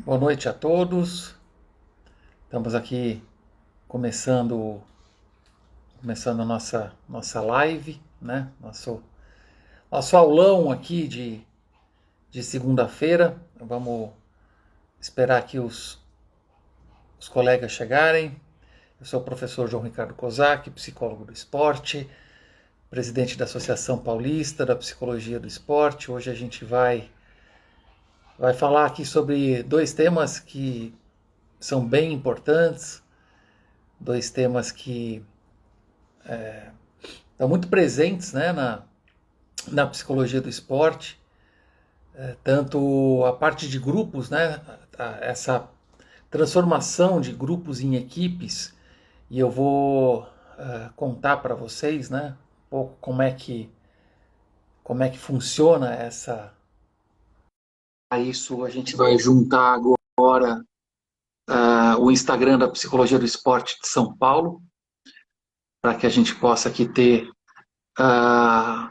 Boa noite a todos. Estamos aqui começando a nossa live, né? Nosso aulão aqui de segunda-feira. Vamos esperar aqui os colegas chegarem. Eu sou o professor João Ricardo Kozak, psicólogo do esporte, presidente da Associação Paulista da Psicologia do Esporte. Hoje a gente vai falar aqui sobre dois temas que são bem importantes, dois temas que estão muito presentes, né, na psicologia do esporte, tanto a parte de grupos, né, essa transformação de grupos em equipes, e eu vou contar para vocês, né, um pouco como é que funciona essa. A isso a gente vai juntar agora o Instagram da Psicologia do Esporte de São Paulo, para que a gente possa aqui ter uh,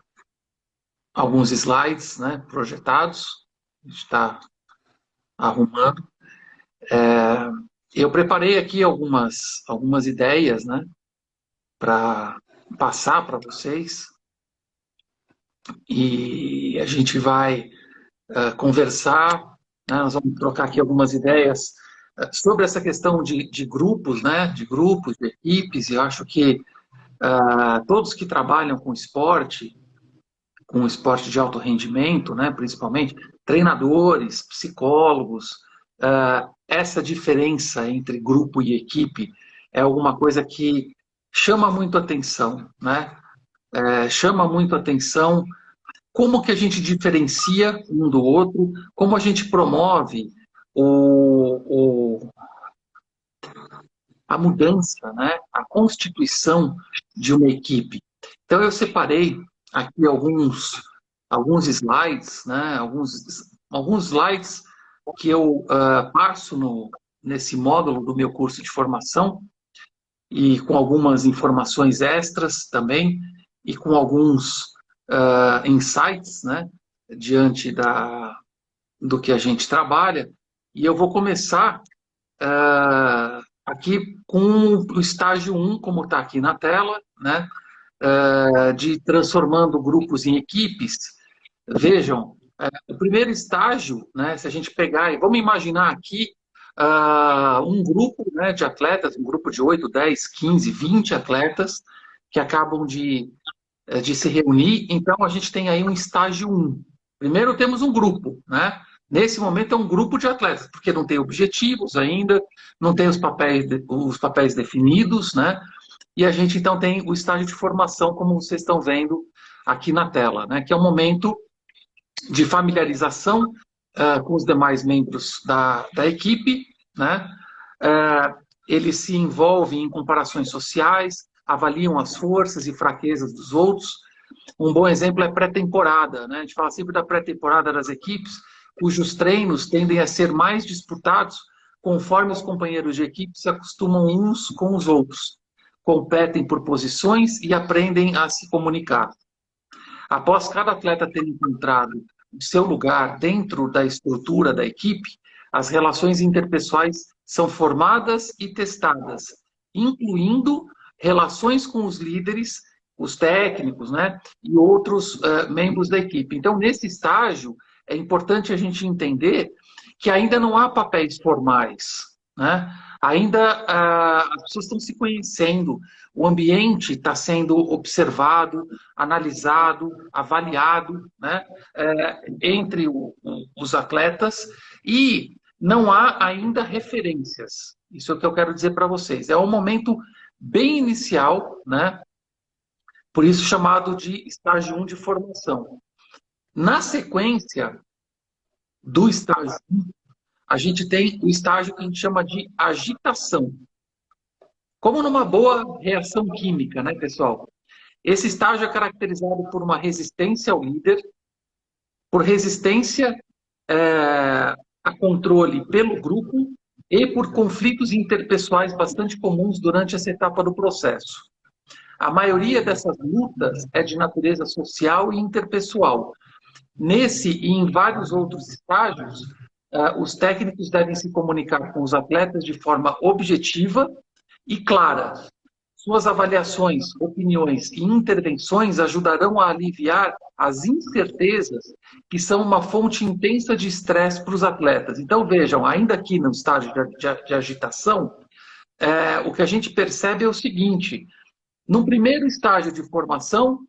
alguns slides, né, projetados. A gente está arrumando. Eu preparei aqui algumas ideias, né, para passar para vocês, e a gente vai conversar, né, nós vamos trocar aqui algumas ideias sobre essa questão de grupos, né, de grupos, de equipes, e eu acho que todos que trabalham com esporte de alto rendimento, né, principalmente treinadores, psicólogos, essa diferença entre grupo e equipe é alguma coisa que chama muito atenção, né? Chama muito atenção como que a gente diferencia um do outro, como a gente promove o, a mudança, né? A constituição de uma equipe. Então eu separei aqui alguns slides, né? Alguns slides que eu passo nesse módulo do meu curso de formação, e com algumas informações extras também, e com alguns insights, né, diante do que a gente trabalha. E eu vou começar aqui com o estágio 1, como está aqui na tela, né, de transformando grupos em equipes. Vejam, o primeiro estágio, né, se a gente pegar, e vamos imaginar aqui um grupo, né, de atletas, um grupo de 8, 10, 15, 20 atletas que acabam de se reunir. Então, a gente tem aí um estágio 1. Primeiro temos um grupo, né? Nesse momento é um grupo de atletas, porque não tem objetivos ainda, não tem os papéis definidos, né? E a gente então tem o estágio de formação, como vocês estão vendo aqui na tela, né? Que é um momento de familiarização com os demais membros da equipe, né? Eles se envolvem em comparações sociais, avaliam as forças e fraquezas dos outros. Um bom exemplo é pré-temporada, né? A gente fala sempre da pré-temporada das equipes, cujos treinos tendem a ser mais disputados conforme os companheiros de equipe se acostumam uns com os outros, competem por posições e aprendem a se comunicar. Após cada atleta ter encontrado o seu lugar dentro da estrutura da equipe, as relações interpessoais são formadas e testadas, incluindo relações com os líderes, os técnicos, né, e outros membros da equipe. Então, nesse estágio, é importante a gente entender que ainda não há papéis formais, né? Ainda as pessoas estão se conhecendo, o ambiente está sendo observado, analisado, avaliado, né, entre os atletas, e não há ainda referências. Isso é o que eu quero dizer para vocês. É um momento bem inicial, né, por isso chamado de estágio 1 de formação. Na sequência do estágio 1, a gente tem o estágio que a gente chama de agitação. Como numa boa reação química, né, pessoal? Esse estágio é caracterizado por uma resistência ao líder, por resistência a controle pelo grupo e por conflitos interpessoais bastante comuns durante essa etapa do processo. A maioria dessas lutas é de natureza social e interpessoal. Nesse e em vários outros estágios, os técnicos devem se comunicar com os atletas de forma objetiva e clara. Suas avaliações, opiniões e intervenções ajudarão a aliviar as incertezas que são uma fonte intensa de estresse para os atletas. Então, vejam, ainda aqui no estágio de agitação, o que a gente percebe é o seguinte: no primeiro estágio de formação,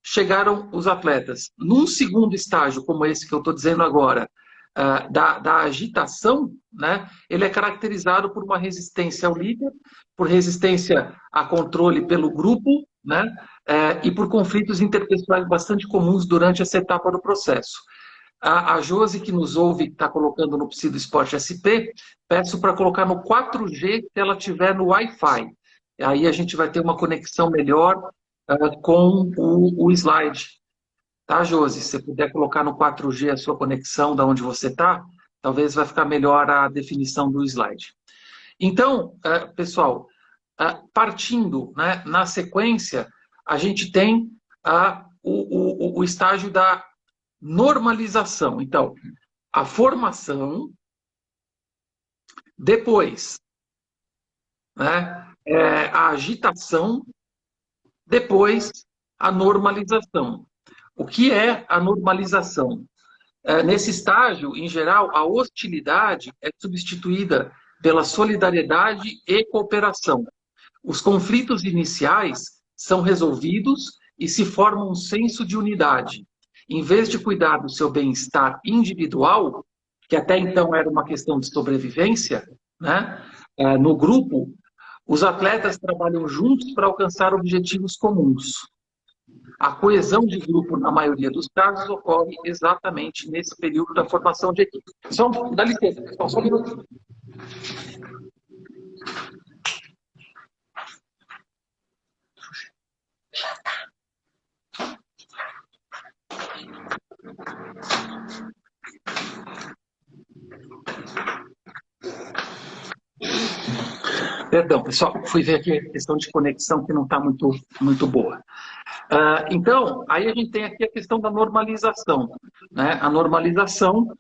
chegaram os atletas. Num segundo estágio, como esse que eu estou dizendo agora, da agitação, né, ele é caracterizado por uma resistência ao líder, por resistência a controle pelo grupo, né, e por conflitos interpessoais bastante comuns durante essa etapa do processo. A Josi, que nos ouve, que está colocando no Psi do Esporte SP, peço para colocar no 4G se ela tiver no Wi-Fi. Aí a gente vai ter uma conexão melhor com o slide. Tá, Josi? Se você puder colocar no 4G a sua conexão da onde você está, talvez vai ficar melhor a definição do slide. Então, pessoal, partindo, né, na sequência, a gente tem o estágio da normalização. Então, a formação, depois, né, a agitação, depois a normalização. O que é a normalização? Nesse estágio, em geral, a hostilidade é substituída pela solidariedade e cooperação. Os conflitos iniciais são resolvidos e se forma um senso de unidade. Em vez de cuidar do seu bem-estar individual, que até então era uma questão de sobrevivência, né, no grupo, os atletas trabalham juntos para alcançar objetivos comuns. A coesão de grupo, na maioria dos casos, ocorre exatamente nesse período da formação de equipe. Dá licença, pessoal, só um minuto. Perdão, pessoal, fui ver aqui a questão de conexão que não está muito boa. Então, aí a gente tem aqui a questão da normalização, né? A normalização,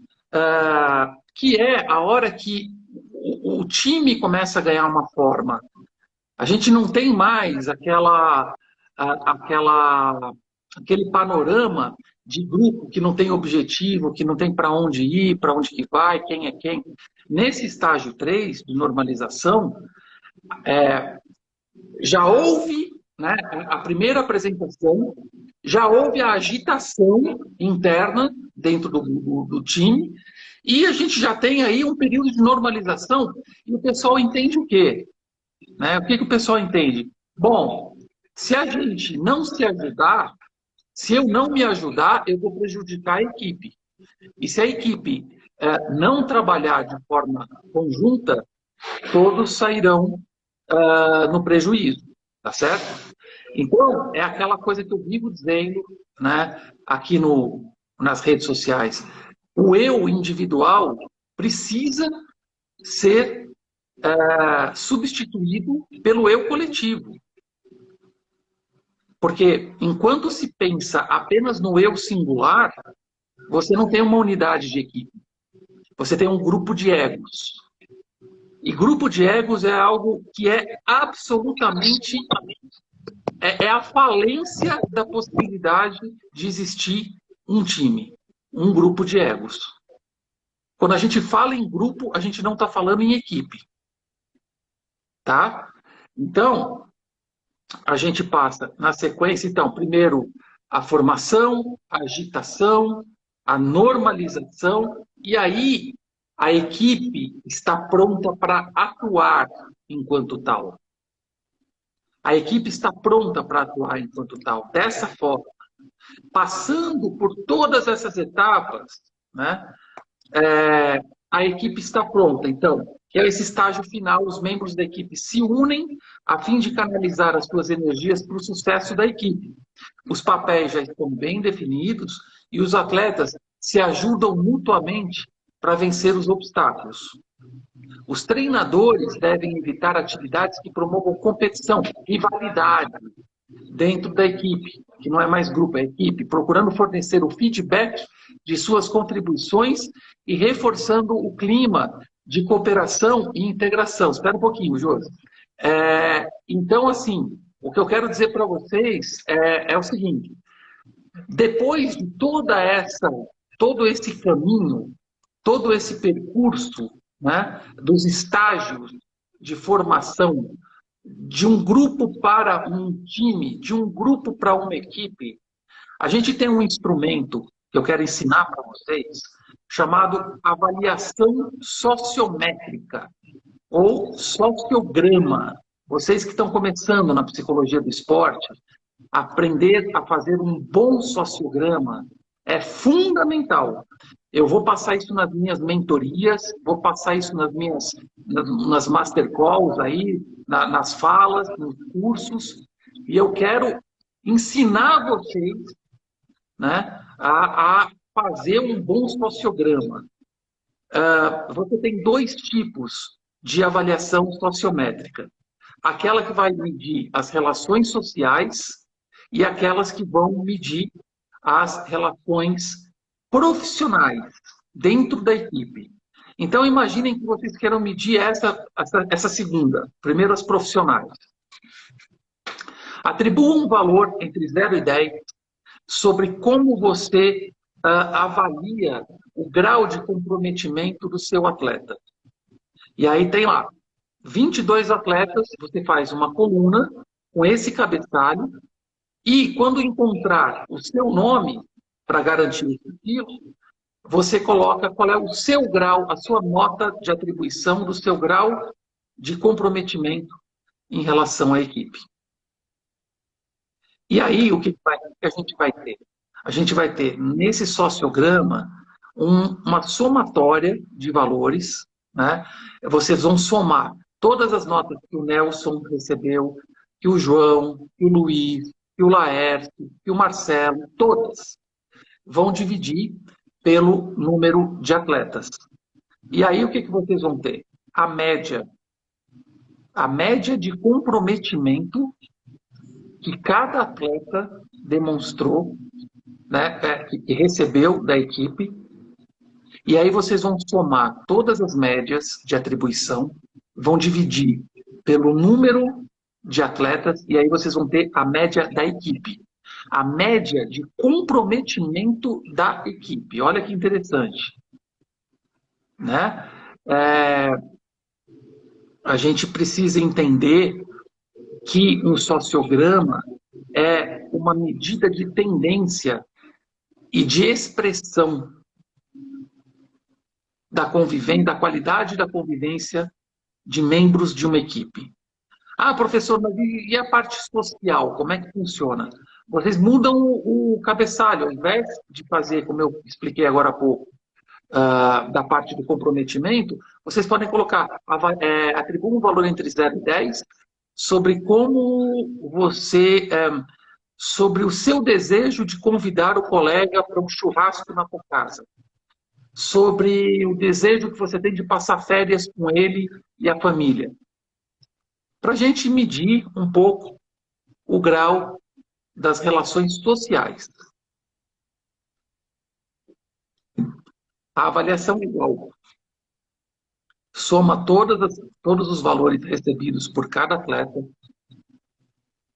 que é a hora que o time começa a ganhar uma forma. A gente não tem mais aquele panorama de grupo que não tem objetivo, que não tem para onde ir, para onde que vai, quem é quem. Nesse estágio 3 de normalização, já houve, né, a primeira apresentação, já houve a agitação interna dentro do time, e a gente já tem aí um período de normalização, e o pessoal entende o quê? Né? O que o pessoal entende? Bom, se a gente não se ajudar, se eu não me ajudar, eu vou prejudicar a equipe. E se a equipe não trabalhar de forma conjunta, todos sairão no prejuízo, tá certo? Então, é aquela coisa que eu vivo dizendo, né, aqui nas redes sociais. O eu individual precisa ser substituído pelo eu coletivo. Porque enquanto se pensa apenas no eu singular, você não tem uma unidade de equipe. Você tem um grupo de egos. E grupo de egos é algo que é absolutamente... É a falência da possibilidade de existir um time, um grupo de egos. Quando a gente fala em grupo, a gente não está falando em equipe. Tá? Então, a gente passa na sequência, então, primeiro a formação, a agitação, a normalização, e aí a equipe está pronta para atuar enquanto tal. A equipe está pronta para atuar enquanto tal, dessa forma. Passando por todas essas etapas, né, a equipe está pronta. Então, que é esse estágio final, os membros da equipe se unem a fim de canalizar as suas energias para o sucesso da equipe. Os papéis já estão bem definidos e os atletas se ajudam mutuamente para vencer os obstáculos. Os treinadores devem evitar atividades que promovam competição, rivalidade dentro da equipe, que não é mais grupo, é equipe, procurando fornecer o feedback de suas contribuições e reforçando o clima de cooperação e integração. Espera um pouquinho, Josi. Então, assim, o que eu quero dizer para vocês é o seguinte: depois de todo esse caminho, todo esse percurso, né, dos estágios de formação de um grupo para um time, de um grupo para uma equipe, a gente tem um instrumento que eu quero ensinar para vocês, chamado avaliação sociométrica ou sociograma. Vocês que estão começando na psicologia do esporte, aprender a fazer um bom sociograma é fundamental. Eu vou passar isso nas minhas mentorias, vou passar isso nas master calls aí, nas falas, nos cursos, e eu quero ensinar vocês, né, a fazer um bom sociograma. Você tem dois tipos de avaliação sociométrica. Aquela que vai medir as relações sociais e aquelas que vão medir as relações profissionais dentro da equipe. Então, imaginem que vocês queiram medir essa segunda. Primeiro, as profissionais. Atribua um valor entre 0 e 10 sobre como você avalia o grau de comprometimento do seu atleta. E aí tem lá 22 atletas, você faz uma coluna com esse cabeçalho e quando encontrar o seu nome para garantir aquilo, você coloca qual é o seu grau, a sua nota de atribuição do seu grau de comprometimento em relação à equipe. E aí, o que a gente vai ter? A gente vai ter, nesse sociograma, uma somatória de valores, né? Vocês vão somar todas as notas que o Nelson recebeu, que o João, que o Luiz, que o Laércio, que o Marcelo, todas vão dividir pelo número de atletas. E aí, o que vocês vão ter? A média de comprometimento que cada atleta demonstrou, né, que recebeu da equipe. E aí vocês vão somar todas as médias de atribuição, vão dividir pelo número de atletas, e aí vocês vão ter a média da equipe. A média de comprometimento da equipe. Olha que interessante. Né? A gente precisa entender que um sociograma é uma medida de tendência e de expressão da convivência, da qualidade da convivência de membros de uma equipe. Ah, professor, mas e a parte social? Como é que funciona? Vocês mudam o cabeçalho, ao invés de fazer, como eu expliquei agora há pouco, da parte do comprometimento, vocês podem colocar, atribua um valor entre 0 e 10 sobre como você, sobre o seu desejo de convidar o colega para um churrasco na sua casa, sobre o desejo que você tem de passar férias com ele e a família, para a gente medir um pouco o grau das relações sociais. A avaliação igual soma todos os valores recebidos por cada atleta,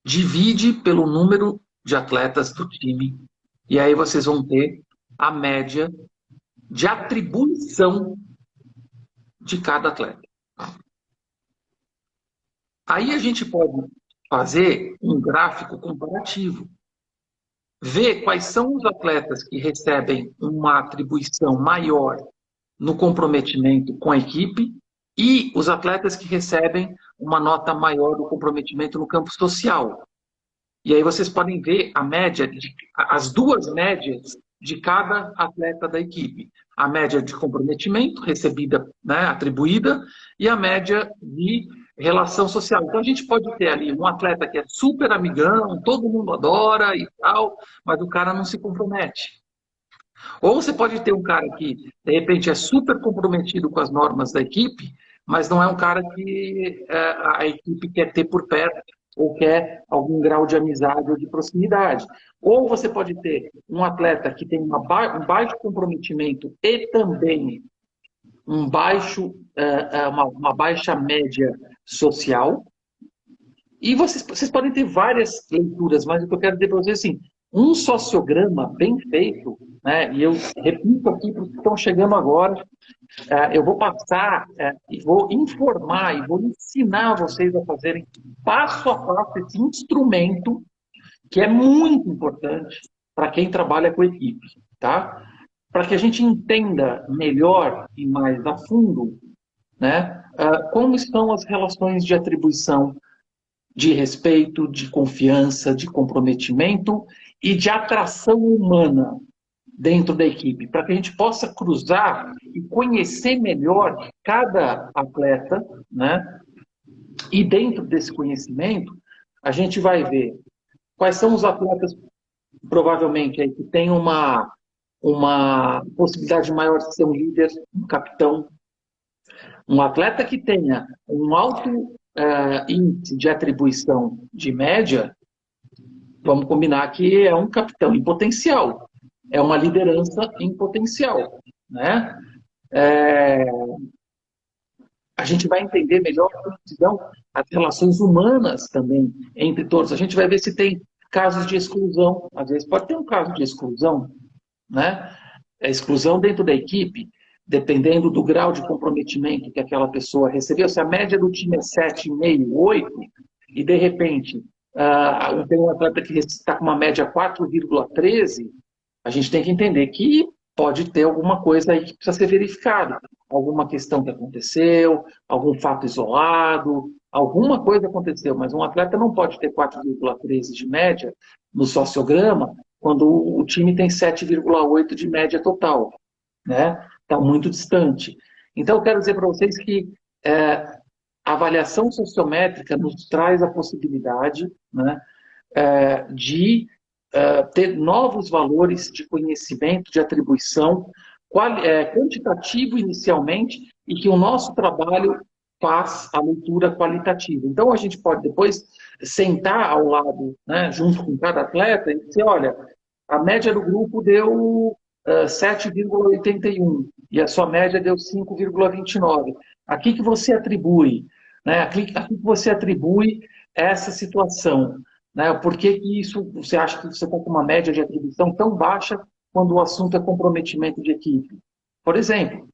divide pelo número de atletas do time, e aí vocês vão ter a média de atribuição de cada atleta. Aí a gente pode fazer um gráfico comparativo, ver quais são os atletas que recebem uma atribuição maior no comprometimento com a equipe e os atletas que recebem uma nota maior no comprometimento no campo social. E aí vocês podem ver a média, as duas médias de cada atleta da equipe. A média de comprometimento recebida, né, atribuída, e a média de relação social. Então a gente pode ter ali um atleta que é super amigão, todo mundo adora e tal, mas o cara não se compromete. Ou você pode ter um cara que, de repente, é super comprometido com as normas da equipe, mas não é um cara que a equipe quer ter por perto, ou quer algum grau de amizade ou de proximidade. Ou você pode ter um atleta que tem um baixo comprometimento e também uma baixa média social. E vocês podem ter várias leituras, mas o que eu quero dizer para vocês é assim, um sociograma bem feito, né, e eu repito aqui para os que estão chegando agora, eu vou passar e vou informar e vou ensinar vocês a fazerem passo a passo esse instrumento que é muito importante para quem trabalha com equipe, tá? Para que a gente entenda melhor e mais a fundo, né, como estão as relações de atribuição, de respeito, de confiança, de comprometimento e de atração humana dentro da equipe, para que a gente possa cruzar e conhecer melhor cada atleta, né? E dentro desse conhecimento, a gente vai ver quais são os atletas, provavelmente, aí, que têm uma possibilidade maior de ser um líder, um capitão, um atleta que tenha um alto índice de atribuição de média, vamos combinar que é um capitão em potencial, é uma liderança em potencial, né? É, a gente vai entender melhor como se dão as relações humanas também entre todos. A gente vai ver se tem casos de exclusão. Às vezes pode ter um caso de exclusão, né? A exclusão dentro da equipe, dependendo do grau de comprometimento que aquela pessoa recebeu. Se a média do time é 7,5, 8, e de repente tem um atleta que está com uma média 4,13, a gente tem que entender que pode ter alguma coisa aí que precisa ser verificada. Alguma questão que aconteceu, algum fato isolado, alguma coisa aconteceu, mas um atleta não pode ter 4,13 de média no sociograma quando o time tem 7,8 de média total, né? Está muito distante. Então, eu quero dizer para vocês que a avaliação sociométrica nos traz a possibilidade, né, de ter novos valores de conhecimento, de atribuição, quantitativo inicialmente, e que o nosso trabalho faz a leitura qualitativa. Então, a gente pode depois sentar ao lado, né, junto com cada atleta, e dizer, olha, a média do grupo deu 7,81 e a sua média deu 5,29. Aqui que você atribui, né? Aqui que você atribui essa situação, né? Por que isso você acha que você está com uma média de atribuição tão baixa quando o assunto é comprometimento de equipe? Por exemplo,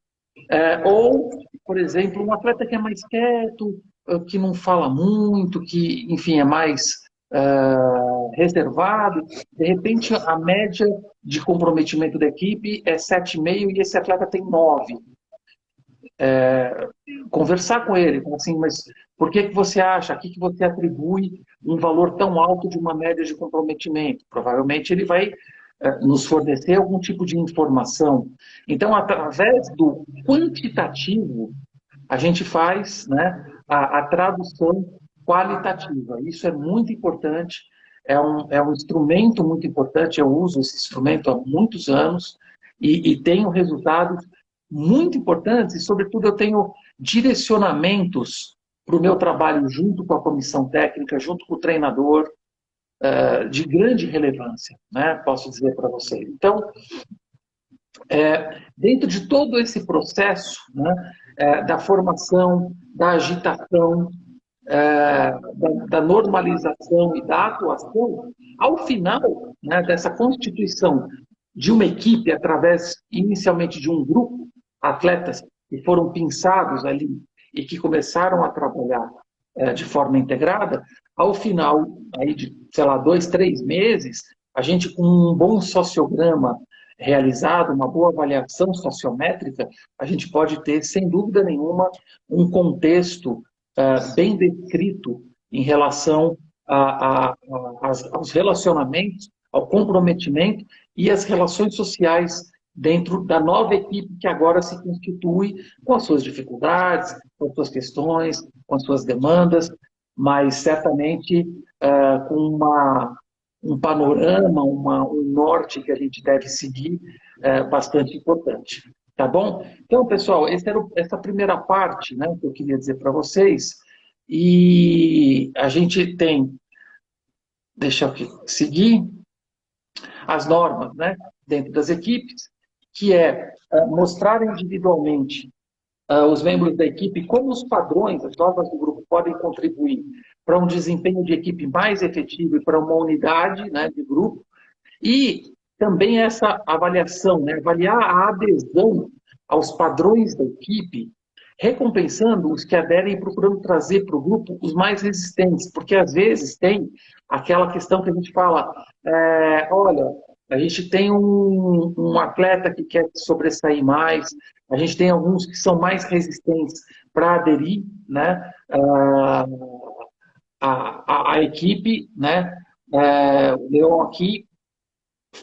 ou, por exemplo, um atleta que é mais quieto, que não fala muito, que, enfim, é mais reservado, de repente a média de comprometimento da equipe é 7,5 e esse atleta tem 9. Conversar com ele, assim, mas por que você acha, a que você atribui um valor tão alto de uma média de comprometimento? Provavelmente ele vai nos fornecer algum tipo de informação. Então, através do quantitativo, a gente faz, né, a tradução qualitativa. Isso é muito importante, é um instrumento muito importante, eu uso esse instrumento há muitos anos e tenho resultados muito importantes e, sobretudo, eu tenho direcionamentos para o meu trabalho junto com a comissão técnica, junto com o treinador, de grande relevância, né, posso dizer para vocês. Então, dentro de todo esse processo, né, da formação, da agitação, da normalização e da atuação, ao final, né, dessa constituição de uma equipe, através inicialmente de um grupo, atletas que foram pinçados ali e que começaram a trabalhar de forma integrada, ao final aí de, sei lá, 2, 3 meses, a gente com um bom sociograma realizado, uma boa avaliação sociométrica, a gente pode ter, sem dúvida nenhuma, um contexto bem descrito em relação aos relacionamentos, ao comprometimento e às relações sociais dentro da nova equipe que agora se constitui com as suas dificuldades, com as suas questões, com as suas demandas, mas certamente com um panorama, um norte que a gente deve seguir bastante importante. Tá bom? Então, pessoal, essa primeira parte, né, que eu queria dizer para vocês. E a gente tem, deixa eu aqui, seguir as normas, né, dentro das equipes, que é mostrar individualmente os membros da equipe como os padrões, as normas do grupo podem contribuir para um desempenho de equipe mais efetivo e para uma unidade, né, de grupo. E também essa avaliação, né, avaliar a adesão aos padrões da equipe, recompensando os que aderem e procurando trazer para o grupo os mais resistentes, porque às vezes tem aquela questão que a gente fala, olha, a gente tem um atleta que quer sobressair mais, a gente tem alguns que são mais resistentes para aderir, né, à equipe, né, o Leon aqui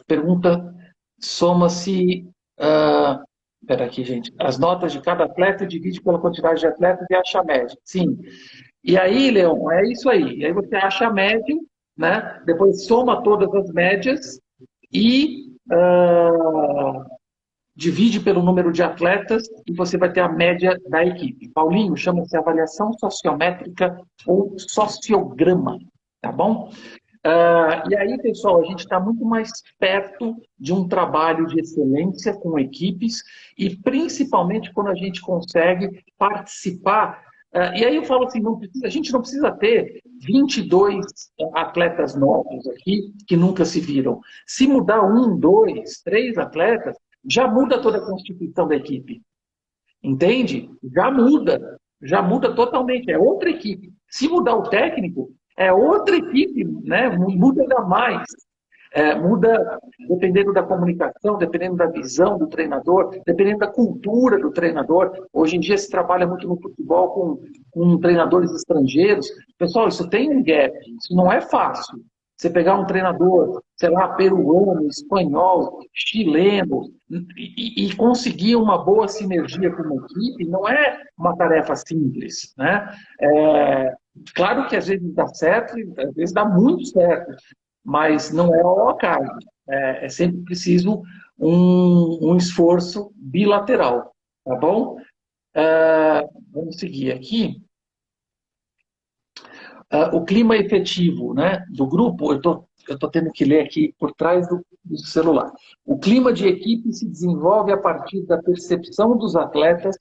pergunta, soma-se, espera aqui, gente, as notas de cada atleta divide pela quantidade de atletas e acha a média. Sim. E aí, Leon, é isso aí. E aí você acha a média, né? Depois soma todas as médias e divide pelo número de atletas e você vai ter a média da equipe. Paulinho, chama-se avaliação sociométrica ou sociograma, tá bom? E aí, pessoal, a gente está muito mais perto de um trabalho de excelência com equipes e principalmente quando a gente consegue participar. E aí eu falo assim, a gente não precisa ter 22 atletas novos aqui que nunca se viram. Se mudar um, dois, três atletas, já muda toda a constituição da equipe. Entende? Já muda totalmente, é outra equipe. Se mudar o técnico, é outra equipe, né? Muda ainda mais. Muda dependendo da comunicação, dependendo da visão do treinador, dependendo da cultura do treinador. Hoje em dia se trabalha muito no futebol com treinadores estrangeiros. Pessoal, isso tem um gap, isso não é fácil. Você pegar um treinador, sei lá, peruano, espanhol, chileno, e conseguir uma boa sinergia com uma equipe, não é uma tarefa simples, né? Claro que às vezes dá certo, às vezes dá muito certo, mas não é ao acaso. É sempre preciso um esforço bilateral, tá bom? Vamos seguir aqui. O clima efetivo, né, do grupo, eu tô tendo que ler aqui por trás do celular. O clima de equipe se desenvolve a partir da percepção dos atletas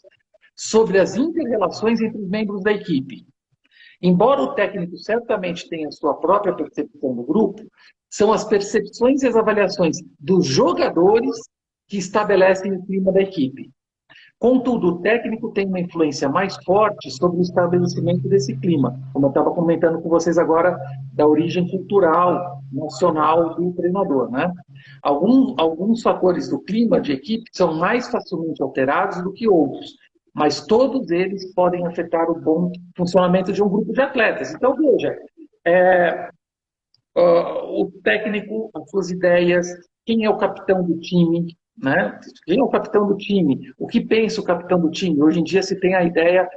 sobre as inter-relações entre os membros da equipe. Embora o técnico certamente tenha sua própria percepção do grupo, são as percepções e as avaliações dos jogadores que estabelecem o clima da equipe. Contudo, o técnico tem uma influência mais forte sobre o estabelecimento desse clima, como eu estava comentando com vocês agora, da origem cultural, nacional do treinador, né? Alguns fatores do clima de equipe são mais facilmente alterados do que outros, mas todos eles podem afetar o bom funcionamento de um grupo de atletas. Então, veja, o técnico, as suas ideias, quem é o capitão do time, né? Quem é o capitão do time? O que pensa o capitão do time? Hoje em dia se tem a ideia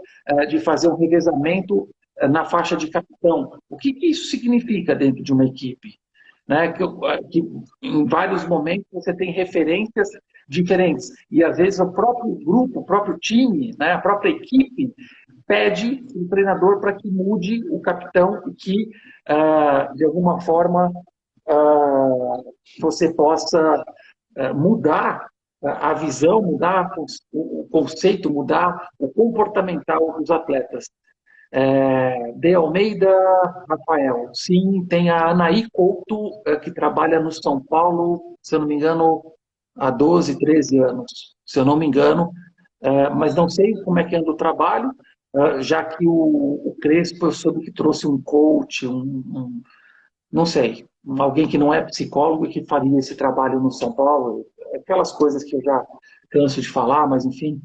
de fazer um revezamento na faixa de capitão. O que isso significa dentro de uma equipe? Né? Que em vários momentos você tem referências diferentes. E às vezes o próprio grupo, o próprio time, né? A própria equipe pede o treinador para que mude o capitão e que, de alguma forma, você possa mudar a visão, mudar o conceito, mudar o comportamental dos atletas. De Almeida Rafael, sim, tem a Anaí Couto, que trabalha no São Paulo, se eu não me engano, há 12, 13 anos, se eu não me engano, mas não sei como é que anda o trabalho, já que o Crespo, eu soube que trouxe um coach, não sei, alguém que não é psicólogo e que faria esse trabalho no São Paulo, aquelas coisas que eu já canso de falar, mas enfim,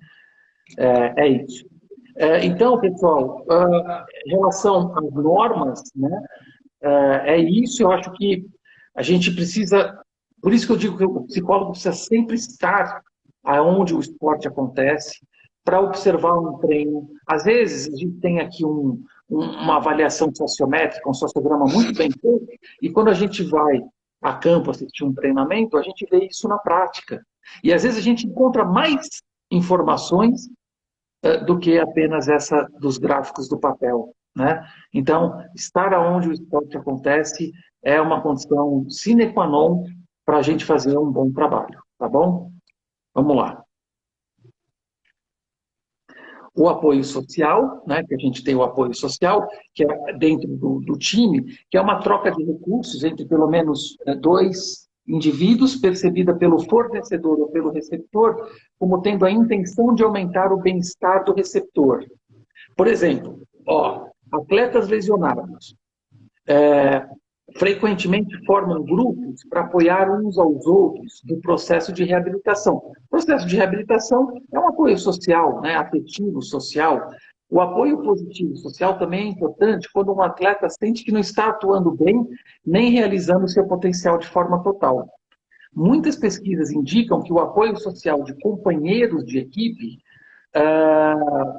é isso. Então, pessoal, em relação às normas, né, é isso, eu acho que a gente precisa, por isso que eu digo que o psicólogo precisa sempre estar aonde o esporte acontece, para observar um treino. Às vezes, a gente tem aqui uma avaliação sociométrica, um sociograma muito bem feito, e quando a gente vai a campo assistir um treinamento, a gente vê isso na prática. E às vezes a gente encontra mais informações do que apenas essa dos gráficos do papel. né? Então, estar aonde o esporte acontece é uma condição sine qua non para a gente fazer um bom trabalho, tá bom? Vamos lá. O apoio social, né, que a gente tem o apoio social, que é dentro do time, que é uma troca de recursos entre pelo menos dois indivíduos, percebida pelo fornecedor ou pelo receptor, como tendo a intenção de aumentar o bem-estar do receptor. Por exemplo, ó, atletas lesionados frequentemente formam grupos para apoiar uns aos outros no processo de reabilitação. O processo de reabilitação é um apoio social, né, afetivo, social. O apoio positivo social também é importante quando um atleta sente que não está atuando bem, nem realizando seu potencial de forma total. Muitas pesquisas indicam que o apoio social de companheiros de equipe,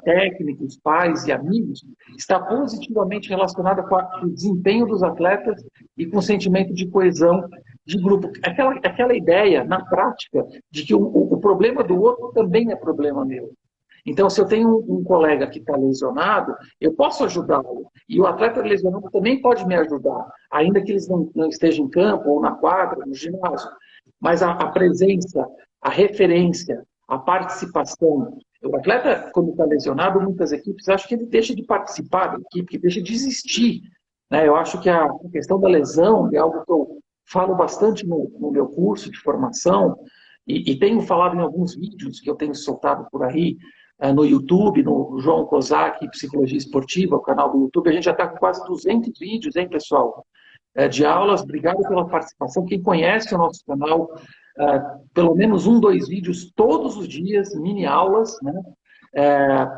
técnicos, pais e amigos, está positivamente relacionada com o desempenho dos atletas e com o sentimento de coesão de grupo. Aquela ideia, na prática, de que o problema do outro também é problema meu. Então, se eu tenho um colega que está lesionado, eu posso ajudá-lo. E o atleta lesionado também pode me ajudar, ainda que eles não estejam em campo, ou na quadra, no ginásio. Mas a presença, a referência, a participação. O atleta, quando está lesionado, muitas equipes acham que ele deixa de participar da equipe, que deixa de existir. Né? Eu acho que a questão da lesão é algo que eu falo bastante no meu curso de formação, e tenho falado em alguns vídeos que eu tenho soltado por aí, no YouTube, no João Kozak, Psicologia Esportiva, o canal do YouTube. A gente já está com quase 200 vídeos, hein, pessoal? De aulas. Obrigado pela participação. Quem conhece o nosso canal, pelo menos dois vídeos todos os dias, mini aulas, né?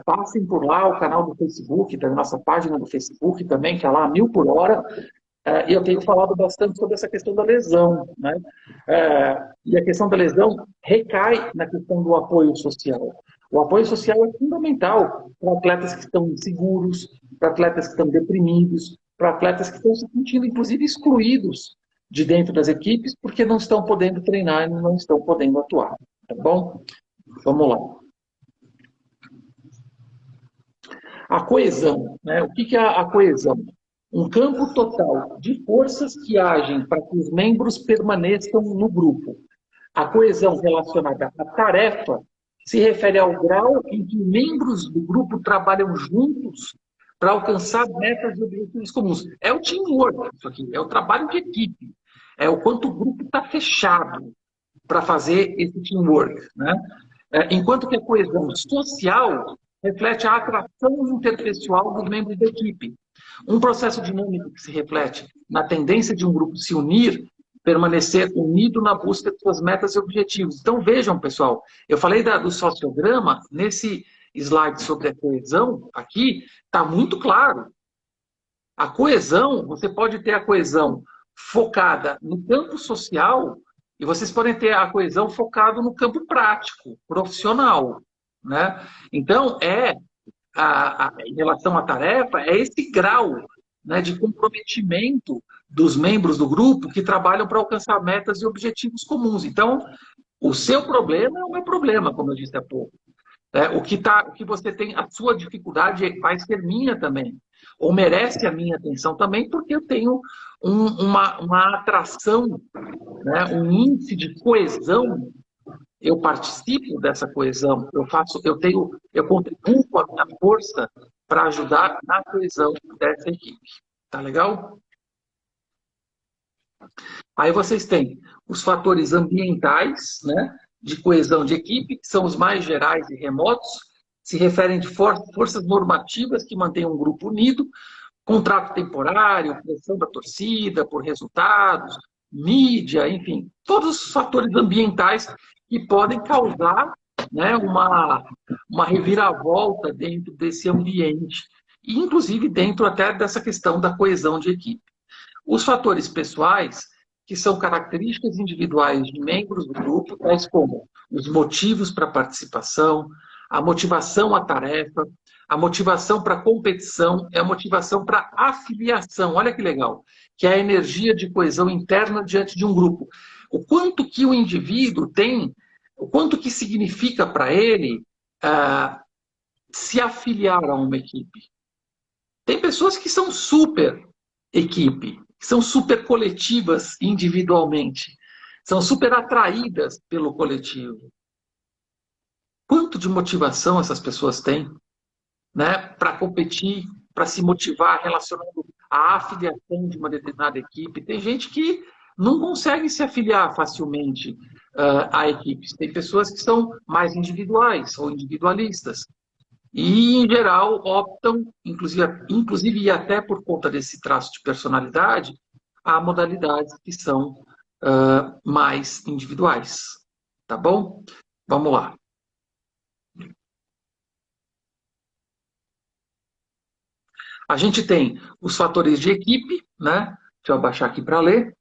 Passem por lá, o canal do Facebook, da nossa página do Facebook também, que é lá 1000 por hora. E eu tenho falado bastante sobre essa questão da lesão, né? E a questão da lesão recai na questão do apoio social. O apoio social é fundamental para atletas que estão inseguros, para atletas que estão deprimidos, para atletas que estão se sentindo, inclusive, excluídos de dentro das equipes porque não estão podendo treinar e não estão podendo atuar. Tá bom? Vamos lá. A coesão, né? O que é a coesão? Um campo total de forças que agem para que os membros permaneçam no grupo. A coesão relacionada à tarefa se refere ao grau em que membros do grupo trabalham juntos para alcançar metas e objetivos comuns. É o teamwork, isso aqui, é o trabalho de equipe. É o quanto o grupo está fechado para fazer esse teamwork, né? Enquanto que a coesão social reflete a atração interpessoal dos membros da equipe. Um processo dinâmico que se reflete na tendência de um grupo se unir, permanecer unido na busca de suas metas e objetivos. Então, vejam, pessoal, eu falei do sociograma, nesse slide sobre a coesão, aqui, está muito claro. A coesão, você pode ter a coesão focada no campo social e vocês podem ter a coesão focada no campo prático, profissional, né? Então, em relação à tarefa, é esse grau, né, de comprometimento dos membros do grupo que trabalham para alcançar metas e objetivos comuns. Então, o seu problema é o meu problema, como eu disse há pouco. O que você tem, a sua dificuldade vai ser minha também, ou merece a minha atenção também, porque eu tenho uma atração, né, um índice de coesão. Eu participo dessa coesão, eu contribuo com a minha força para ajudar na coesão dessa equipe. Tá legal? Aí vocês têm os fatores ambientais, né, de coesão de equipe, que são os mais gerais e remotos, se referem de forças normativas que mantêm um grupo unido, contrato temporário, pressão da torcida por resultados, mídia, enfim, todos os fatores ambientais que podem causar, né, uma reviravolta dentro desse ambiente, e inclusive dentro até dessa questão da coesão de equipe. Os fatores pessoais, que são características individuais de membros do grupo, tais como os motivos para a participação, a motivação à tarefa, a motivação para a competição e a motivação para a afiliação. Olha que legal, que é a energia de coesão interna diante de um grupo. O quanto que o indivíduo tem, o quanto que significa para ele se afiliar a uma equipe. Tem pessoas que são super equipe, que são super coletivas individualmente, são super atraídas pelo coletivo. Quanto de motivação essas pessoas têm, né, para competir, para se motivar, relacionando a afiliação de uma determinada equipe? Tem gente que não consegue se afiliar facilmente a equipes. Tem pessoas que são mais individuais ou individualistas. E, em geral, optam, inclusive e até por conta desse traço de personalidade, a modalidades que são mais individuais. Tá bom? Vamos lá. A gente tem os fatores de equipe, né? Deixa eu abaixar aqui para ler.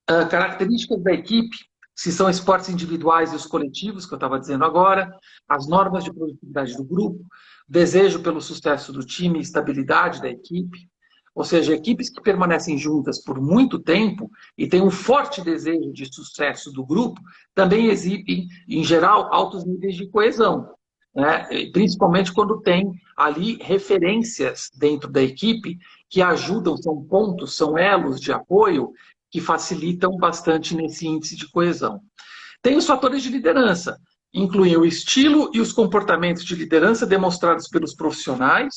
Características da equipe, se são esportes individuais e os coletivos, que eu estava dizendo agora, as normas de produtividade do grupo, desejo pelo sucesso do time e estabilidade da equipe, ou seja, equipes que permanecem juntas por muito tempo e têm um forte desejo de sucesso do grupo, também exibem, em geral, altos níveis de coesão, né? Principalmente quando tem ali referências dentro da equipe que ajudam, são pontos, são elos de apoio que facilitam bastante nesse índice de coesão. Tem os fatores de liderança, incluem o estilo e os comportamentos de liderança demonstrados pelos profissionais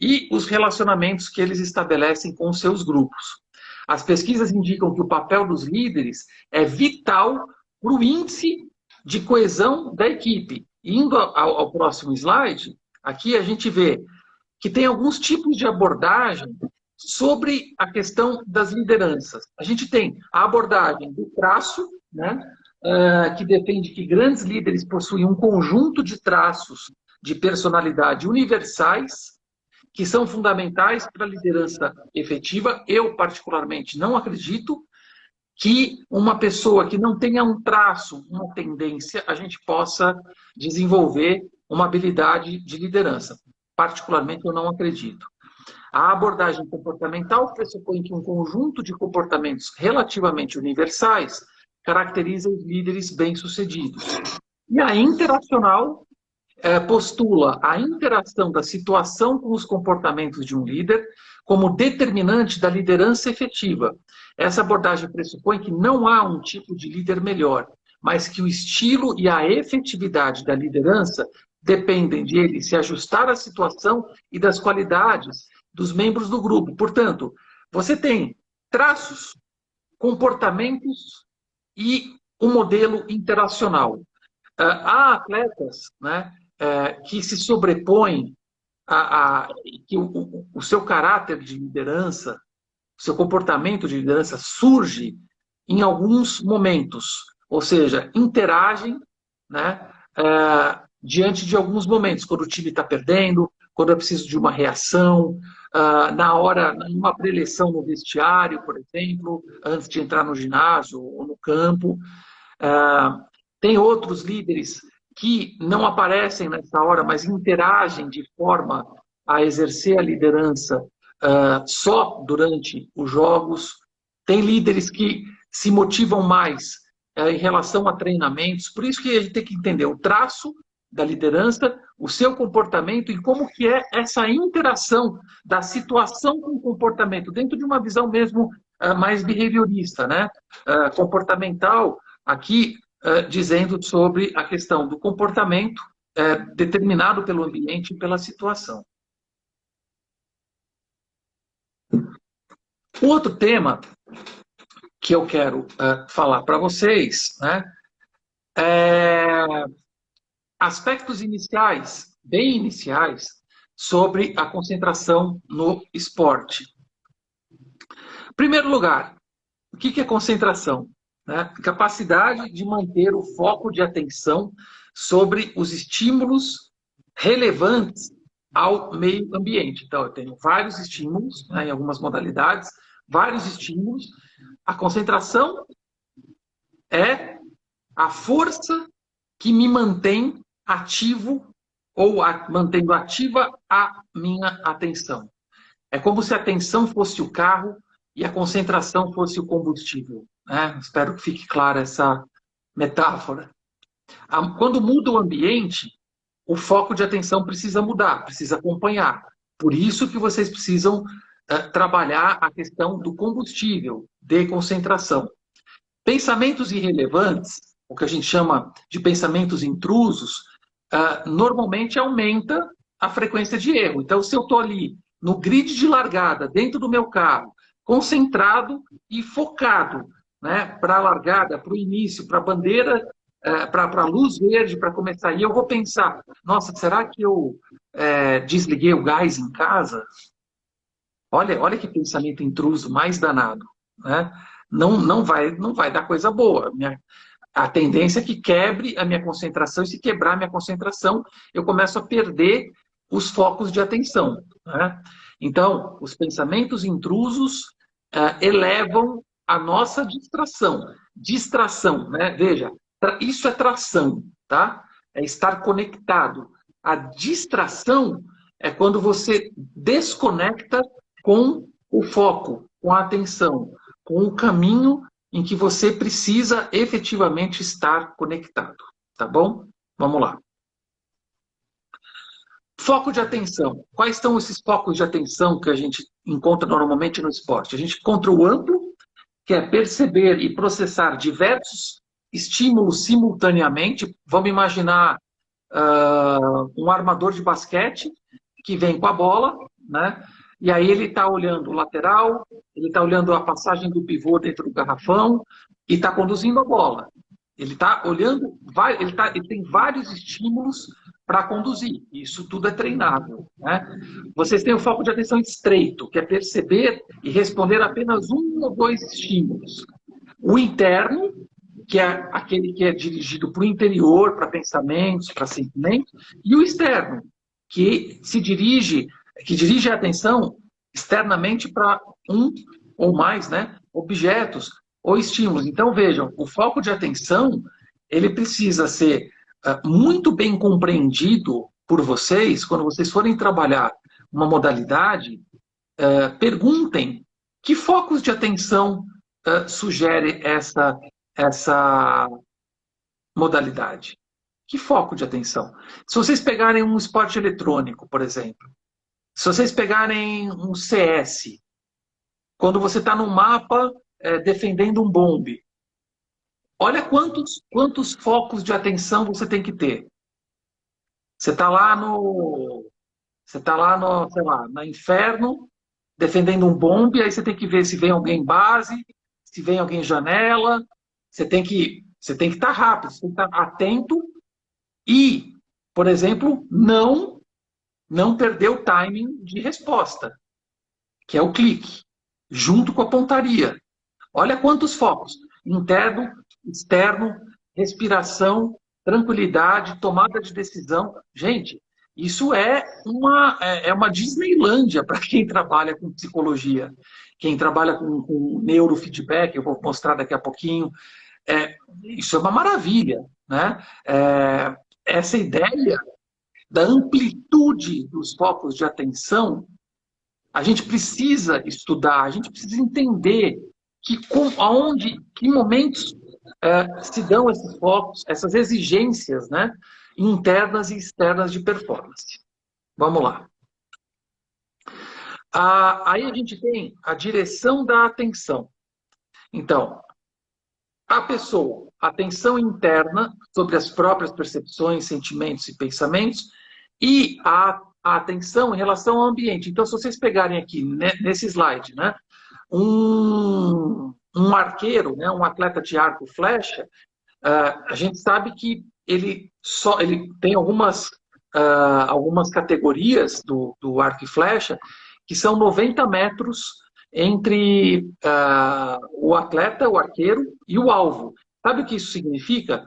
e os relacionamentos que eles estabelecem com os seus grupos. As pesquisas indicam que o papel dos líderes é vital para o índice de coesão da equipe. Indo ao próximo slide, aqui a gente vê que tem alguns tipos de abordagem sobre a questão das lideranças. A gente tem a abordagem do traço, né, que defende que grandes líderes possuem um conjunto de traços de personalidade universais que são fundamentais para a liderança efetiva. Eu, particularmente, não acredito que uma pessoa que não tenha um traço, uma tendência, a gente possa desenvolver uma habilidade de liderança. Particularmente, eu não acredito. A abordagem comportamental pressupõe que um conjunto de comportamentos relativamente universais caracteriza os líderes bem-sucedidos. E a interacional postula a interação da situação com os comportamentos de um líder como determinante da liderança efetiva. Essa abordagem pressupõe que não há um tipo de líder melhor, mas que o estilo e a efetividade da liderança dependem de ele se ajustar à situação e das qualidades dos membros do grupo. Portanto, você tem traços, comportamentos e um modelo interacional. Há atletas, né, que se sobrepõem que o seu caráter de liderança, o seu comportamento de liderança surge em alguns momentos, ou seja, interagem, né, diante de alguns momentos, quando o time está perdendo, quando é preciso de uma reação, na hora, numa preleção no vestiário, por exemplo, antes de entrar no ginásio ou no campo. Tem outros líderes que não aparecem nessa hora, mas interagem de forma a exercer a liderança só durante os jogos. Tem líderes que se motivam mais em relação a treinamentos. Por isso que a gente tem que entender o traço da liderança, o seu comportamento e como que é essa interação da situação com o comportamento, dentro de uma visão mesmo mais behaviorista, né? Comportamental, aqui dizendo sobre a questão do comportamento determinado pelo ambiente e pela situação. O outro tema que eu quero falar para vocês, né, é aspectos iniciais, bem iniciais, sobre a concentração no esporte. Em primeiro lugar, o que é concentração? Né? Capacidade de manter o foco de atenção sobre os estímulos relevantes ao meio ambiente. Então, eu tenho vários estímulos, né, em algumas modalidades, vários estímulos. A concentração é a força que me mantém ativo ou mantendo ativa a minha atenção. É como se a atenção fosse o carro e a concentração fosse o combustível. Né? Espero que fique clara essa metáfora. Quando muda o ambiente, o foco de atenção precisa mudar, precisa acompanhar. Por isso que vocês precisam trabalhar a questão do combustível, de concentração. Pensamentos irrelevantes, o que a gente chama de pensamentos intrusos, normalmente aumenta a frequência de erro. Então, se eu estou ali no grid de largada, dentro do meu carro, concentrado e focado, né, para a largada, para o início, para a bandeira, para a luz verde, para começar, e eu vou pensar, nossa, será que eu desliguei o gás em casa? Olha que pensamento intruso mais danado, né? Não vai dar coisa boa. A tendência é que quebre a minha concentração, e se quebrar a minha concentração, eu começo a perder os focos de atenção, né? Então, os pensamentos intrusos elevam a nossa distração. Distração, né? Veja, isso é tração, tá? É estar conectado. A distração é quando você desconecta com o foco, com a atenção, com o caminho em que você precisa efetivamente estar conectado, tá bom? Vamos lá. Foco de atenção. Quais são esses focos de atenção que a gente encontra normalmente no esporte? A gente encontra o amplo, que é perceber e processar diversos estímulos simultaneamente. Vamos imaginar um armador de basquete que vem com a bola, né? E aí ele está olhando o lateral, ele está olhando a passagem do pivô dentro do garrafão e está conduzindo a bola. Ele está olhando, ele tem vários estímulos para conduzir. Isso tudo é treinável, né? Vocês têm o foco de atenção estreito, que é perceber e responder apenas um ou dois estímulos. O interno, que é aquele que é dirigido para o interior, para pensamentos, para sentimentos, e o externo, que dirige a atenção externamente para um ou mais, né, objetos ou estímulos. Então, vejam, o foco de atenção, ele precisa ser muito bem compreendido por vocês, quando vocês forem trabalhar uma modalidade, perguntem que focos de atenção sugere essa modalidade. Que foco de atenção? Se vocês pegarem um esporte eletrônico, por exemplo, se vocês pegarem um CS, quando você está no mapa defendendo um bombe, olha quantos focos de atenção você tem que ter. Você está lá sei lá, no inferno, defendendo um bombe, aí você tem que ver se vem alguém em base, se vem alguém em janela, você tem que estar rápido, você tem que estar atento e, por exemplo, não perder o timing de resposta, que é o clique, junto com a pontaria. Olha quantos focos: interno, externo, respiração, tranquilidade, tomada de decisão. Gente, isso é uma Disneylândia para quem trabalha com psicologia, quem trabalha com neurofeedback, eu vou mostrar daqui a pouquinho. Isso é uma maravilha, né? Essa ideia da amplitude dos focos de atenção, a gente precisa estudar, a gente precisa entender que momentos se dão esses focos, essas exigências, né, internas e externas de performance. Vamos lá. Aí a gente tem a direção da atenção. Então, a pessoa, atenção interna sobre as próprias percepções, sentimentos e pensamentos, e a atenção em relação ao ambiente. Então, se vocês pegarem aqui nesse slide, né, um arqueiro, né, um atleta de arco e flecha, a gente sabe que ele tem algumas categorias do arco e flecha que são 90 metros entre o atleta, o arqueiro, e o alvo. Sabe o que isso significa?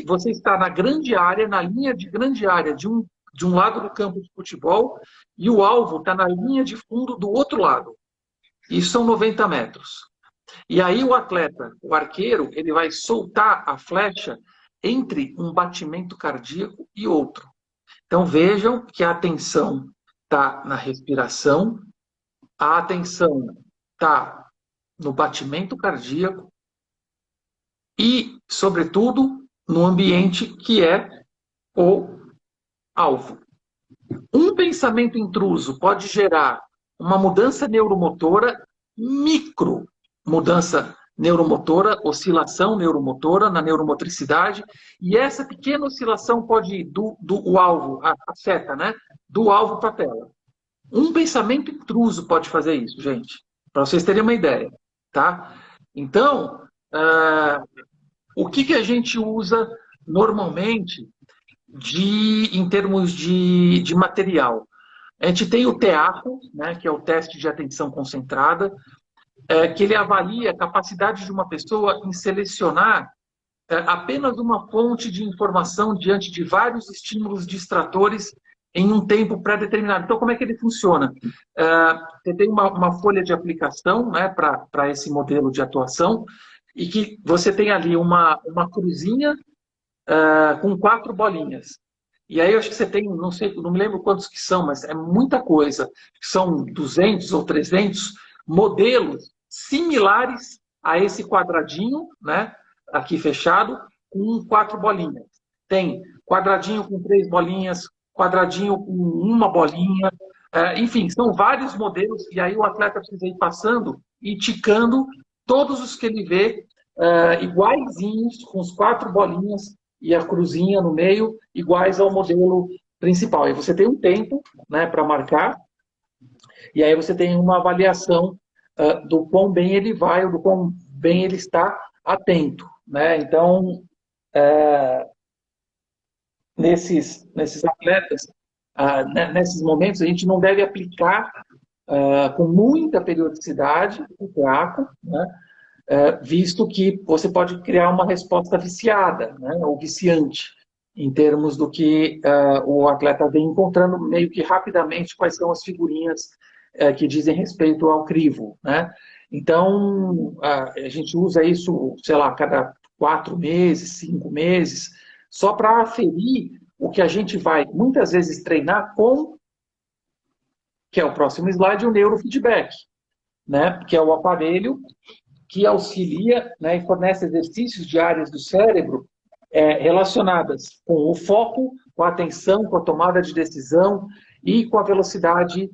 Você está na grande área, na linha de grande área de um lado do campo de futebol, e o alvo está na linha de fundo do outro lado. Isso são 90 metros. E aí o atleta, o arqueiro, ele vai soltar a flecha entre um batimento cardíaco e outro. Então vejam que a atenção está na respiração, a atenção está no batimento cardíaco e, sobretudo, no ambiente que é o alvo. Um um pensamento intruso pode gerar uma mudança neuromotora, micro mudança neuromotora, oscilação neuromotora na neuromotricidade, e essa pequena oscilação pode ir do alvo, a seta, né? Do alvo para a tela. Um pensamento intruso pode fazer isso, gente, para vocês terem uma ideia, tá? Então, o que a gente usa normalmente em termos de material? A gente tem o TEACO, né, que é o teste de atenção concentrada, que ele avalia a capacidade de uma pessoa em selecionar apenas uma fonte de informação diante de vários estímulos distratores em um tempo pré-determinado. Então, como é que ele funciona? Você tem uma folha de aplicação, né, para esse modelo de atuação, e que você tem ali uma cruzinha com 4 bolinhas. E aí eu acho que você tem, não sei, não me lembro quantos que são, mas é muita coisa. São 200 ou 300 modelos similares a esse quadradinho, né, aqui fechado, com 4 bolinhas. Tem quadradinho com 3 bolinhas, quadradinho com uma bolinha, enfim, são vários modelos, e aí o atleta precisa ir passando e ticando todos os que ele vê iguaizinhos, com os 4 bolinhas e a cruzinha no meio, iguais ao modelo principal. Aí você tem um tempo, né, para marcar, e aí você tem uma avaliação do quão bem ele vai, ou do quão bem ele está atento, né? Então, nesses atletas, nesses momentos, a gente não deve aplicar com muita periodicidade o TEACO, né? Visto que você pode criar uma resposta viciada, né, ou viciante, em termos do que o atleta vem encontrando meio que rapidamente quais são as figurinhas que dizem respeito ao crivo, né? Então, a gente usa isso, sei lá, cada 4 meses, 5 meses, só para aferir o que a gente vai, muitas vezes, treinar com, que é o próximo slide, o neurofeedback, né? Que é o aparelho que auxilia, né, e fornece exercícios de áreas do cérebro relacionadas com o foco, com a atenção, com a tomada de decisão e com a velocidade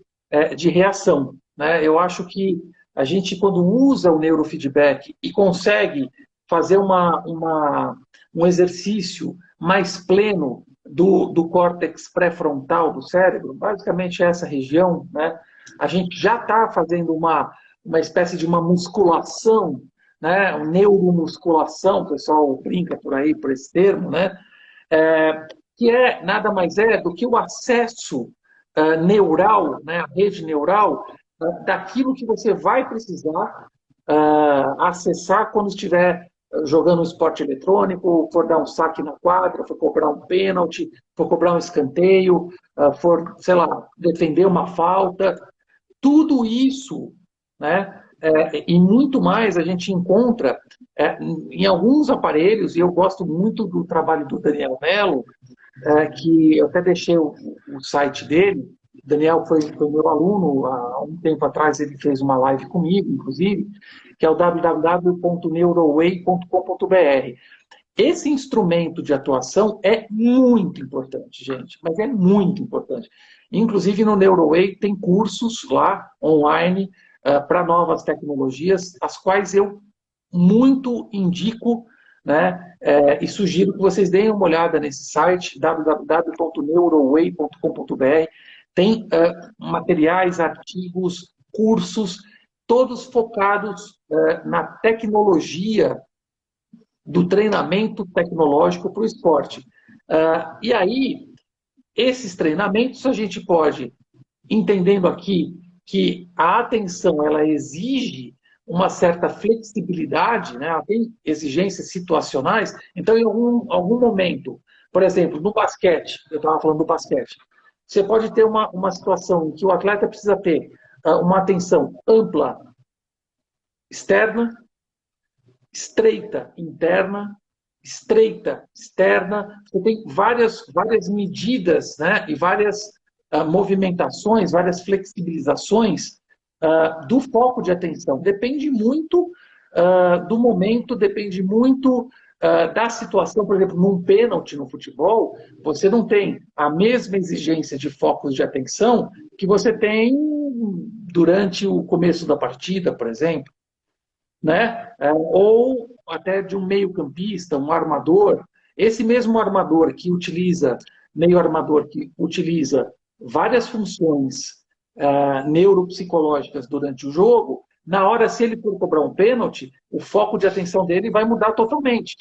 de reação, né? Eu acho que a gente, quando usa o neurofeedback e consegue fazer um exercício mais pleno do córtex pré-frontal do cérebro, basicamente essa região, né, a gente já está fazendo uma espécie de uma musculação, né, uma neuromusculação, o pessoal brinca por aí por esse termo, né, que nada mais do que o acesso neural, né, a rede neural, daquilo que você vai precisar acessar quando estiver jogando um esporte eletrônico, for dar um saque na quadra, for cobrar um pênalti, for cobrar um escanteio, for, sei lá, defender uma falta. Tudo isso, né, e muito mais a gente encontra em alguns aparelhos, e eu gosto muito do trabalho do Daniel Mello, que eu até deixei o site dele. O Daniel foi meu aluno, há um tempo atrás ele fez uma live comigo, inclusive, que é o www.neuroway.com.br. Esse instrumento de atuação é muito importante, gente, mas é muito importante. Inclusive, no Neuroway tem cursos lá, online, para novas tecnologias, as quais eu muito indico, né, e sugiro que vocês deem uma olhada nesse site, www.neuroway.com.br. Tem materiais, artigos, cursos, todos focados na tecnologia do treinamento tecnológico para o esporte. E aí, esses treinamentos a gente pode, entendendo aqui que a atenção ela exige uma certa flexibilidade, né? Ela tem exigências situacionais, então em algum momento, por exemplo, no basquete, eu estava falando do basquete, você pode ter uma situação em que o atleta precisa ter uma atenção ampla externa, estreita interna, estreita externa. Você tem várias medidas, né, e várias movimentações, várias flexibilizações do foco de atenção. Depende muito do momento, depende muito da situação, por exemplo, num pênalti no futebol, você não tem a mesma exigência de focos de atenção que você tem durante o começo da partida, por exemplo, né? Ou até de um meio-campista, um armador. Esse mesmo armador que utiliza, meio armador que utiliza várias funções neuropsicológicas durante o jogo, na hora, se ele for cobrar um pênalti, o foco de atenção dele vai mudar totalmente,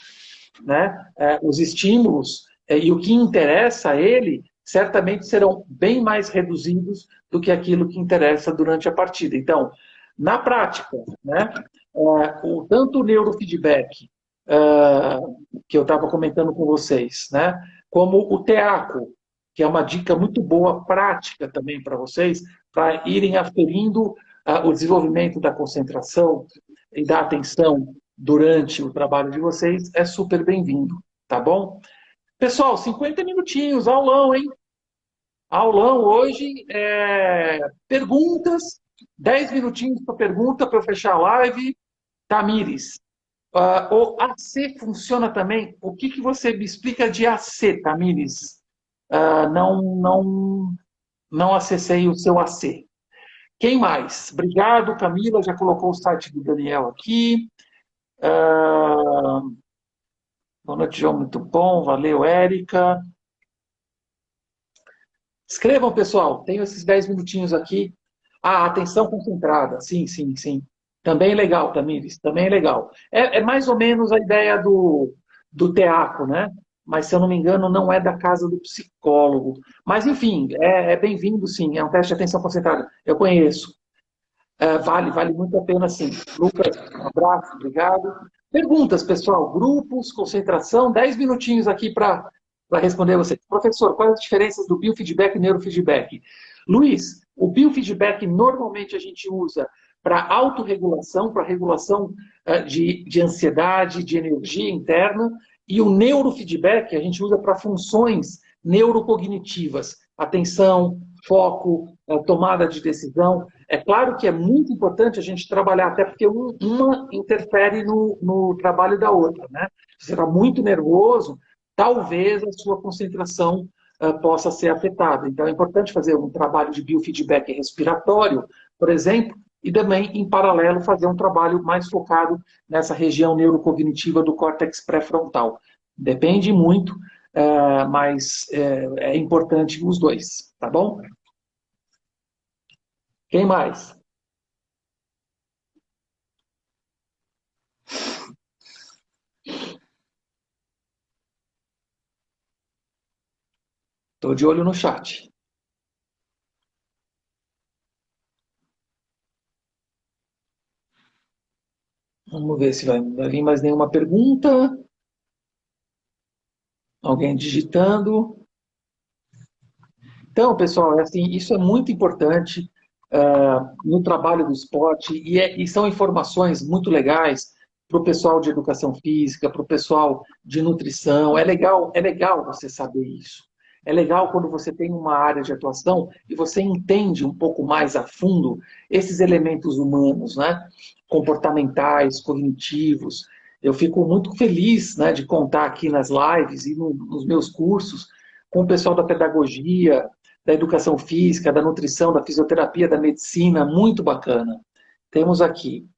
né? Os estímulos e o que interessa a ele certamente serão bem mais reduzidos do que aquilo que interessa durante a partida. Então, na prática, né, tanto o neurofeedback que eu estava comentando com vocês, né, como o TEACO, que é uma dica muito boa, prática também para vocês, para irem aferindo o desenvolvimento da concentração e da atenção durante o trabalho de vocês, é super bem-vindo, tá bom? Pessoal, 50 minutinhos, aulão, hein? Aulão hoje, perguntas, 10 minutinhos para pergunta para eu fechar a live. Tamires, o AC funciona também? O que você me explica de AC, Tamires? Não acessei o seu AC. Quem mais? Obrigado, Camila, já colocou o site do Daniel aqui. Boa noite, João, muito bom. Valeu, Érica. Escrevam, pessoal. Tenho esses 10 minutinhos aqui. Atenção concentrada. Sim, sim, sim. Também legal, Tamires. Também é legal. É mais ou menos a ideia do TEACO, né? Mas, se eu não me engano, não é da casa do psicólogo. Mas, enfim, é bem-vindo, sim. É um teste de atenção concentrada. Eu conheço. Vale muito a pena, sim. Lucas, um abraço, obrigado. Perguntas, pessoal. Grupos, concentração, 10 minutinhos aqui para responder você. Professor, quais as diferenças do biofeedback e neurofeedback? Luiz, o biofeedback normalmente a gente usa para autorregulação, para regulação de ansiedade, de energia interna, e o neurofeedback a gente usa para funções neurocognitivas, atenção, foco, tomada de decisão. É claro que é muito importante a gente trabalhar, até porque uma interfere no trabalho da outra, né? Se você está muito nervoso, talvez a sua concentração possa ser afetada. Então, é importante fazer um trabalho de biofeedback respiratório, por exemplo, e também, em paralelo, fazer um trabalho mais focado nessa região neurocognitiva do córtex pré-frontal. Depende muito, mas é importante os dois, tá bom? Quem mais? Estou de olho no chat. Vamos ver se vai vir mais nenhuma pergunta. Alguém digitando. Então, pessoal, assim, isso é muito importante no trabalho do esporte e são informações muito legais para o pessoal de educação física, para o pessoal de nutrição. É legal você saber isso. É legal quando você tem uma área de atuação e você entende um pouco mais a fundo esses elementos humanos, né? Comportamentais, cognitivos. Eu fico muito feliz, né, de contar aqui nas lives e nos meus cursos com o pessoal da pedagogia, da educação física, da nutrição, da fisioterapia, da medicina, muito bacana. Temos aqui.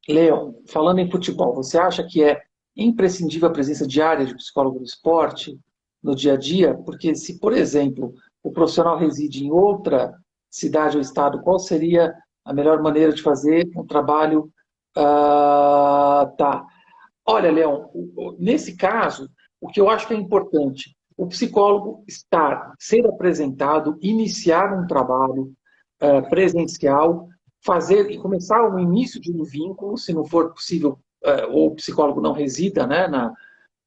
Leon, falando em futebol, você acha que é imprescindível a presença diária de psicólogo do esporte no dia a dia? Porque se, por exemplo, o profissional reside em outra cidade ou estado, qual seria a melhor maneira de fazer um trabalho? Tá. Olha, Leon, nesse caso, o que eu acho que é importante, o psicólogo ser apresentado, iniciar um trabalho presencial, fazer e começar o início de um vínculo, se não for possível, ou o psicólogo não resida, né,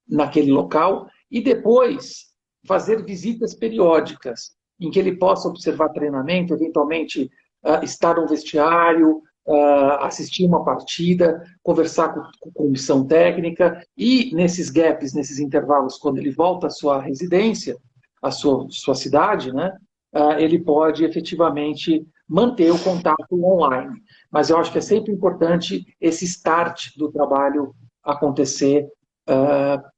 naquele local, e depois fazer visitas periódicas, em que ele possa observar treinamento, eventualmente estar no vestiário, assistir uma partida, conversar com a comissão técnica, e nesses gaps, nesses intervalos, quando ele volta à sua residência, à sua cidade, né, ele pode efetivamente manter o contato online. Mas eu acho que é sempre importante esse start do trabalho acontecer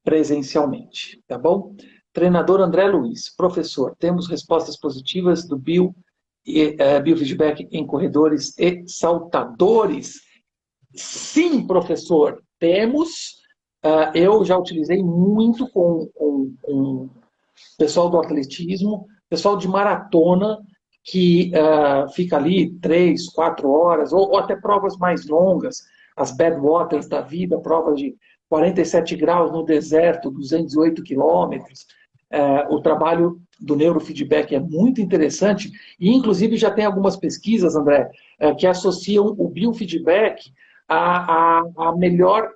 presencialmente, tá bom? Treinador André Luiz, professor, temos respostas positivas do biofeedback em corredores e saltadores? Sim, professor, temos. Eu já utilizei muito com pessoal do atletismo, pessoal de maratona, que fica ali 3, 4 horas, ou até provas mais longas, as Badwaters da vida, provas de 47 graus no deserto, 208 quilômetros. O trabalho do neurofeedback é muito interessante, e inclusive já tem algumas pesquisas, André, que associam o biofeedback a melhora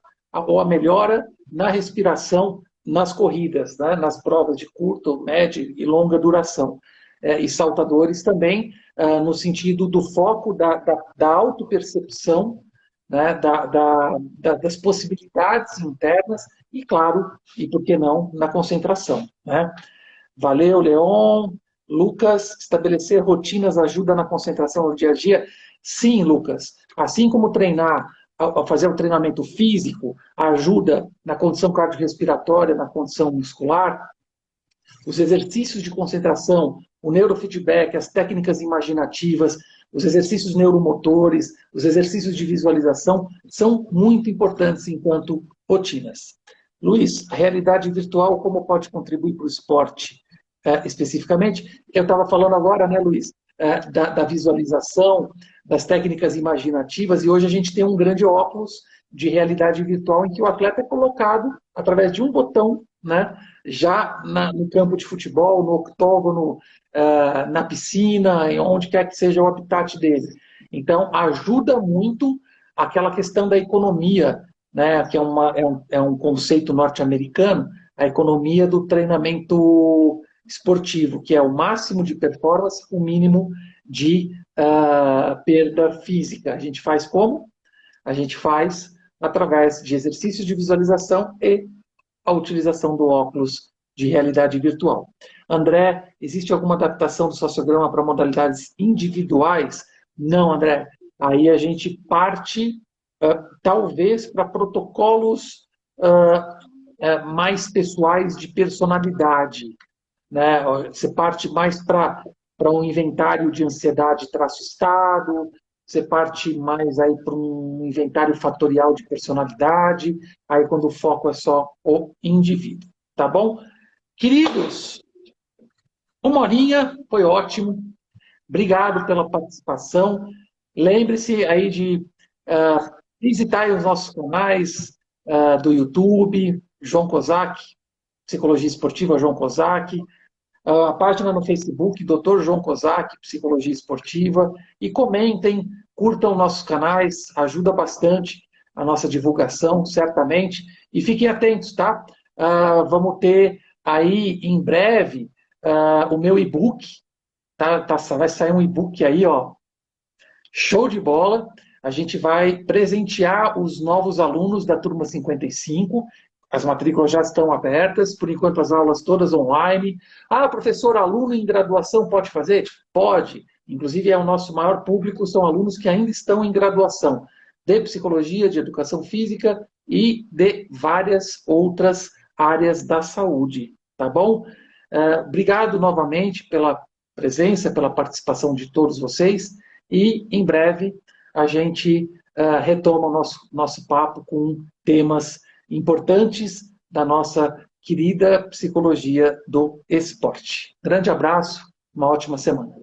na respiração nas corridas, né, nas provas de curta, média e longa duração. E saltadores também, no sentido do foco da autopercepção, né, das possibilidades internas e, claro, e por que não, na concentração. Né? Valeu, Leon. Lucas, estabelecer rotinas ajuda na concentração no dia a dia? Sim, Lucas. Assim como treinar, fazer um treinamento físico ajuda na condição cardiorrespiratória, na condição muscular, os exercícios de concentração, o neurofeedback, as técnicas imaginativas, os exercícios neuromotores, os exercícios de visualização são muito importantes enquanto rotinas. Luiz, a realidade virtual, como pode contribuir para o esporte? Especificamente, eu estava falando agora, né, Luiz, da visualização, das técnicas imaginativas, e hoje a gente tem um grande óculos de realidade virtual em que o atleta é colocado através de um botão, né, já no campo de futebol, no octógono, na piscina, em onde quer que seja o habitat dele. Então, ajuda muito aquela questão da economia, né, que é um conceito norte-americano, a economia do treinamento esportivo, que é o máximo de performance, o mínimo de perda física. A gente faz como? A gente faz através de exercícios de visualização e a utilização do óculos de realidade virtual. André, existe alguma adaptação do sociograma para modalidades individuais? Não, André. Aí a gente parte, talvez, para protocolos mais pessoais de personalidade. Né? Você parte mais para um inventário de ansiedade-estado, você parte mais aí para um inventário fatorial de personalidade, aí quando o foco é só o indivíduo, tá bom? Queridos, 1 horinha, foi ótimo. Obrigado pela participação. Lembre-se aí de visitar os nossos canais do YouTube, João Kozak, Psicologia Esportiva João Kozak, a página no Facebook, Dr. João Kozak, Psicologia Esportiva, e comentem, curtam nossos canais, ajuda bastante a nossa divulgação, certamente, e fiquem atentos, tá? Vamos ter aí, em breve, o meu e-book, vai sair um e-book aí, ó, show de bola. A gente vai presentear os novos alunos da turma 55. As matrículas já estão abertas, por enquanto as aulas todas online. Professor, aluno em graduação pode fazer? Pode. Inclusive, é o nosso maior público, são alunos que ainda estão em graduação, de psicologia, de educação física e de várias outras áreas da saúde. Tá bom? Obrigado novamente pela presença, pela participação de todos vocês, e em breve a gente retoma o nosso papo com temas importantes da nossa querida psicologia do esporte. Grande abraço, uma ótima semana.